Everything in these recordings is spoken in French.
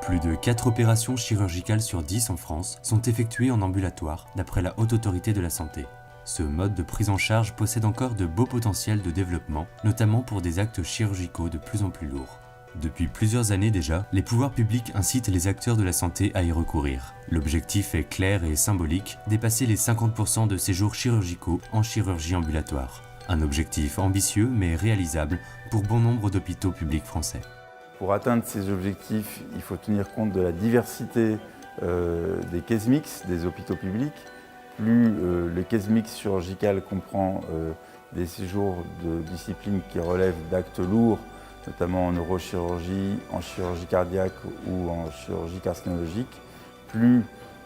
Plus de 4 opérations chirurgicales sur 10 en France sont effectuées en ambulatoire, d'après la Haute Autorité de la Santé. Ce mode de prise en charge possède encore de beaux potentiels de développement, notamment pour des actes chirurgicaux de plus en plus lourds. Depuis plusieurs années déjà, les pouvoirs publics incitent les acteurs de la santé à y recourir. L'objectif est clair et symbolique, dépasser les 50% de séjours chirurgicaux en chirurgie ambulatoire. Un objectif ambitieux mais réalisable pour bon nombre d'hôpitaux publics français. Pour atteindre ces objectifs, il faut tenir compte de la diversité des cases mixtes des hôpitaux publics. Plus le case mix chirurgical comprend des séjours de disciplines qui relèvent d'actes lourds, notamment en neurochirurgie, en chirurgie cardiaque ou en chirurgie carcinologique, plus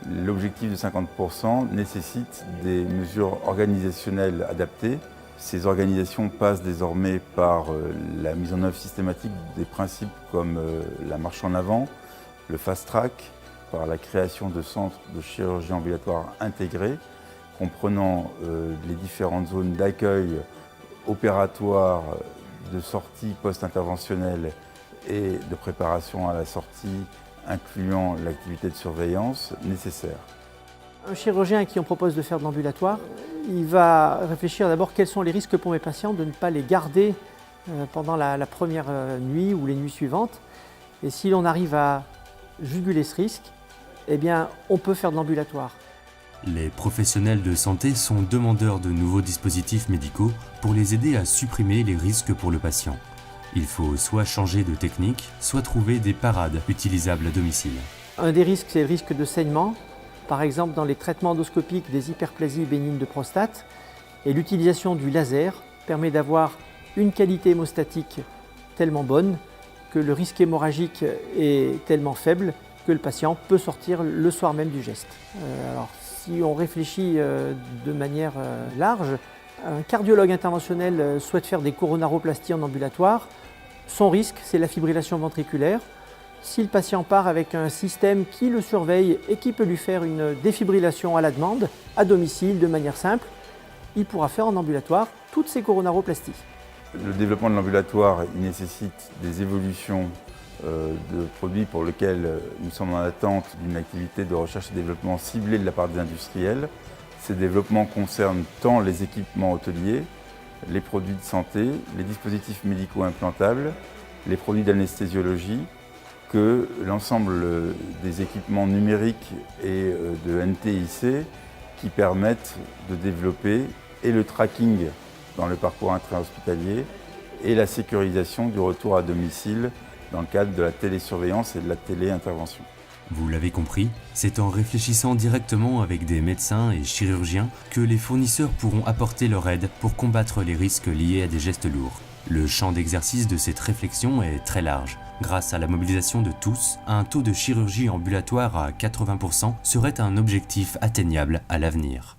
l'objectif de 50% nécessite des mesures organisationnelles adaptées. Ces organisations passent désormais par la mise en œuvre systématique des principes comme la marche en avant, le fast track, par la création de centres de chirurgie ambulatoire intégrés, comprenant les différentes zones d'accueil opératoire, de sortie post-interventionnelle et de préparation à la sortie, incluant l'activité de surveillance nécessaire. Un chirurgien à qui on propose de faire de l'ambulatoire, il va réfléchir d'abord quels sont les risques pour mes patients de ne pas les garder pendant la première nuit ou les nuits suivantes. Et si l'on arrive à juguler ce risque, eh bien, on peut faire de l'ambulatoire. Les professionnels de santé sont demandeurs de nouveaux dispositifs médicaux pour les aider à supprimer les risques pour le patient. Il faut soit changer de technique, soit trouver des parades utilisables à domicile. Un des risques, c'est le risque de saignement, par exemple dans les traitements endoscopiques des hyperplasies bénignes de prostate. Et l'utilisation du laser permet d'avoir une qualité hémostatique tellement bonne que le risque hémorragique est tellement faible que le patient peut sortir le soir même du geste. Alors, si on réfléchit de manière large, un cardiologue interventionnel souhaite faire des coronaroplasties en ambulatoire. Son risque, c'est la fibrillation ventriculaire. Si le patient part avec un système qui le surveille et qui peut lui faire une défibrillation à la demande, à domicile, de manière simple, il pourra faire en ambulatoire toutes ces coronaroplasties. Le développement de l'ambulatoire nécessite des évolutions de produits pour lesquels nous sommes en attente d'une activité de recherche et développement ciblée de la part des industriels. Ces développements concernent tant les équipements hôteliers, les produits de santé, les dispositifs médicaux implantables, les produits d'anesthésiologie, que l'ensemble des équipements numériques et de NTIC qui permettent de développer et le tracking dans le parcours intra-hospitalier et la sécurisation du retour à domicile dans le cadre de la télésurveillance et de la téléintervention. Vous l'avez compris, c'est en réfléchissant directement avec des médecins et chirurgiens que les fournisseurs pourront apporter leur aide pour combattre les risques liés à des gestes lourds. Le champ d'exercice de cette réflexion est très large. Grâce à la mobilisation de tous, un taux de chirurgie ambulatoire à 80% serait un objectif atteignable à l'avenir.